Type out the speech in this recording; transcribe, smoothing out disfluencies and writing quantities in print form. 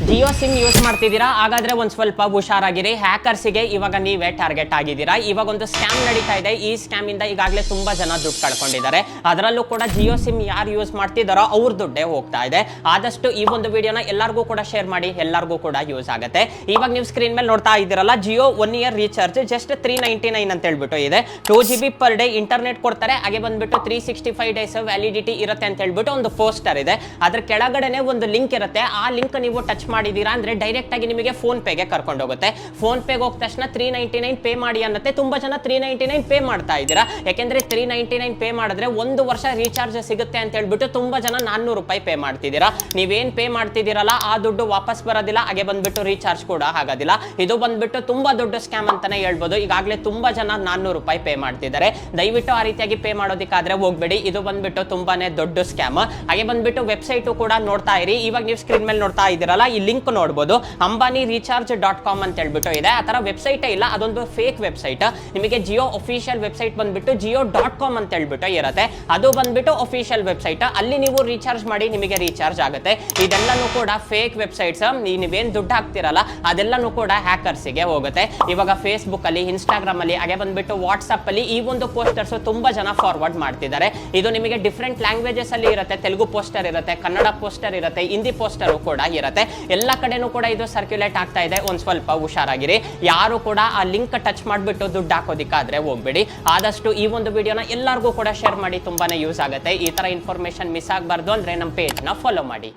Jio sim use ಮಾಡ್ತಿದ್ದೀರಾ? ಹಾಗಾದ್ರೆ ಒಂದ್ ಸ್ವಲ್ಪ ಹುಷಾರಾಗಿರಿ. ಹ್ಯಾಕರ್ಸ್ಗೆ ಇವಾಗ ನೀವೇ ಟಾರ್ಗೆಟ್ ಆಗಿದ್ದೀರಾ. ಇವಾಗ ಒಂದು ಸ್ಕ್ಯಾಮ್ ನಡೀತಾ ಇದೆ. ಈ ಸ್ಕ್ಯಾಮ್ ಇಂದ ಈಗಾಗಲೇ ತುಂಬಾ ಜನ ದುಡ್ಡು ಕಳ್ಕೊಂಡಿದ್ದಾರೆ. ಅದರಲ್ಲೂ ಕೂಡ ಜಿಯೋ ಸಿಮ್ ಯಾರು ಯೂಸ್ ಮಾಡ್ತಿದ್ದಾರೋ ಅವ್ರ ದುಡ್ಡೇ ಹೋಗ್ತಾ ಇದೆ. ಆದಷ್ಟು ಈ ಒಂದು ವಿಡಿಯೋನ ಎಲ್ಲರಿಗೂ ಕೂಡ ಶೇರ್ ಮಾಡಿ, ಎಲ್ಲರಿಗೂ ಕೂಡ ಯೂಸ್ ಆಗುತ್ತೆ. ಇವಾಗ ನೀವು ಸ್ಕ್ರೀನ್ ಮೇಲೆ ನೋಡ್ತಾ ಇದ್ದೀರಲ್ಲ, ಜಿಯೋ 1 year ರೀಚಾರ್ಜ್ ಜಸ್ಟ್ 399 ಅಂತ ಹೇಳ್ಬಿಟ್ಟು ಇದೆ. 2 GB per day ಇಂಟರ್ನೆಟ್ ಕೊಡ್ತಾರೆ. ಹಾಗೆ ಬಂದ್ಬಿಟ್ಟು 365 days ವ್ಯಾಲಿಡಿಟಿ ಇರುತ್ತೆ ಅಂತ ಹೇಳ್ಬಿಟ್ಟು ಒಂದು ಪೋಸ್ಟರ್ ಇದೆ. ಅದ್ರ ಕೆಳಗಡೆನೆ ಒಂದು ಲಿಂಕ್ ಇರುತ್ತೆ. ಆ ಲಿಂಕ್ ನೀವು ಟಚ್ ಮಾಡಿದೀರಾ ಅಂದ್ರೆ ಡೈರೆಕ್ಟ್ ಆಗಿ ನಿಮಗೆ ಫೋನ್ ಪೇಗೆ ಕರ್ಕೊಂಡು ಹೋಗುತ್ತೆ. ಫೋನ್ ಪೇಗೆ ಹೋದ ತಕ್ಷಣ 399 ಪೇ ಮಾಡಿ ಅನ್ನತ್ತೆ. ತುಂಬಾ ಜನ 399 ಪೇ ಮಾಡ್ತಾ ಇದ್ದೀರಾ. ಯಾಕೆಂದ್ರೆ 399 ಪೇ ಮಾಡಿದ್ರೆ 1 ವರ್ಷ ರೀಚಾರ್ಜ್ ಸಿಗುತ್ತೆ ಅಂತ ಹೇಳ್ಬಿಟ್ಟು ತುಂಬಾ ಜನ 400 ರೂಪಾಯಿ ಪೇ ಮಾಡ್ತಿದ್ದೀರಾ. ನೀವೇನ್ ಪೇ ಮಾಡ್ತಿದ್ದೀರಲ್ಲ ಆ ದುಡ್ಡು ವಾಪಸ್ ಬರೋದಿಲ್ಲ. ಹಾಗೆ ಬಂದ್ಬಿಟ್ಟು ರೀಚಾರ್ಜ್ ಕೂಡ ಆಗೋದಿಲ್ಲ. ಇದು ಬಂದ್ಬಿಟ್ಟು ತುಂಬಾ ದೊಡ್ಡ ಸ್ಕ್ಯಾಮ್ ಅಂತಾನೆ ಹೇಳ್ಬೋದು. ಈಗಾಗಲೇ ತುಂಬಾ ಜನ 400 ರೂಪಾಯಿ ಪೇ ಮಾಡ್ತಿದ್ದಾರೆ. ದಯವಿಟ್ಟು ಆ ರೀತಿಯಾಗಿ ಪೇ ಮಾಡೋದಕ್ಕಾದ್ರೆ ಹೋಗ್ಬೇಡಿ. ಇದು ಬಂದ್ಬಿಟ್ಟು ತುಂಬಾನೇ ದೊಡ್ಡ ಸ್ಕ್ಯಾಮ್. ಹಾಗೆ ಬಂದ್ಬಿಟ್ಟು ವೆಬ್ಸೈಟ್ ಕೂಡ ನೋಡ್ತಾ ಇರಿ. ಇವಾಗ ನೀವು ಸ್ಕ್ರೀನ್ ಮೇಲೆ ನೋಡ್ತಾ ಇದ್ದೀರಲ್ಲ, ಈ ಲಿಂಕ್ ನೋಡಬಹುದು. AmbaniRecharge.com ಅಂತ ಹೇಳ್ಬಿಟ್ಟು ಇದೆ. ಆ ತರ ವೆಬ್ಸೈಟ್ ಇಲ್ಲ, ಅದೊಂದು ಫೇಕ್ ವೆಬ್ಸೈಟ್. ನಿಮಗೆ ಜಿಯೋ ಅಫಿಷಿಯಲ್ ವೆಬ್ಸೈಟ್ ಬಂದ್ಬಿಟ್ಟು Jio.com ಅಂತ ಹೇಳ್ಬಿಟ್ಟು ಇರುತ್ತೆ. ಅದು ಬಂದ್ಬಿಟ್ಟು ಅಫಿಷಿಯಲ್ ವೆಬ್ಸೈಟ್. ಅಲ್ಲಿ ನೀವು ರೀಚಾರ್ಜ್ ಮಾಡಿ ನಿಮಗೆ ರೀಚಾರ್ಜ್ ಆಗುತ್ತೆ. ಇದೆಲ್ಲನೂ ಕೂಡ ಫೇಕ್ ವೆಬ್ಸೈಟ್ಸ್. ನೀವೇನ್ ದುಡ್ಡು ಹಾಕ್ತಿರಲ್ಲ ಅದೆಲ್ಲನೂ ಕೂಡ ಹ್ಯಾಕರ್ಸ್ಗೆ ಹೋಗುತ್ತೆ. ಇವಾಗ ಫೇಸ್ಬುಕ್ ಅಲ್ಲಿ, ಇನ್ಸ್ಟಾಗ್ರಾಮ್ ಅಲ್ಲಿ, ಹಾಗೆ ಬಂದ್ಬಿಟ್ಟು ವಾಟ್ಸ್ಆಪ್ ಅಲ್ಲಿ ಈ ಒಂದು ಪೋಸ್ಟರ್ಸ್ ತುಂಬಾ ಜನ ಫಾರ್ವರ್ಡ್ ಮಾಡ್ತಿದ್ದಾರೆ. ಇದು ನಿಮಗೆ ಡಿಫ್ರೆಂಟ್ ಲ್ಯಾಂಗ್ವೇಜಸ್ ಅಲ್ಲಿ ಇರುತ್ತೆ. ತೆಲುಗು ಪೋಸ್ಟರ್ ಇರುತ್ತೆ, ಕನ್ನಡ ಪೋಸ್ಟರ್ ಇರುತ್ತೆ, ಹಿಂದಿ ಪೋಸ್ಟರ್ ಕೂಡ ಇರುತ್ತೆ. ಎಲ್ಲ ಕಡೆನೂ ಕೂಡ ಇದು ಸರ್ಕ್ಯುಲೇಟ್ ಆಗ್ತಾ ಇದೆ. ಒಂದ್ ಸ್ವಲ್ಪ ಹುಷಾರಾಗಿರಿ. ಯಾರು ಕೂಡ ಆ ಲಿಂಕ್ ಟಚ್ ಮಾಡಿಬಿಟ್ಟು ದುಡ್ಡು ಹಾಕೋದಿಕ್ಕಾದ್ರೆ ಹೋಗ್ಬೇಡಿ. ಆದಷ್ಟು ಈ ಒಂದು ವಿಡಿಯೋನ ಎಲ್ಲರಿಗೂ ಕೂಡ ಶೇರ್ ಮಾಡಿ, ತುಂಬಾನೇ ಯೂಸ್ ಆಗುತ್ತೆ. ಈ ತರ ಇನ್ಫಾರ್ಮೇಶನ್ ಮಿಸ್ ಆಗಬಾರ್ದು ಅಂದ್ರೆ ನಮ್ಮ ಪೇಜ್ ನ ಫಾಲೋ ಮಾಡಿ.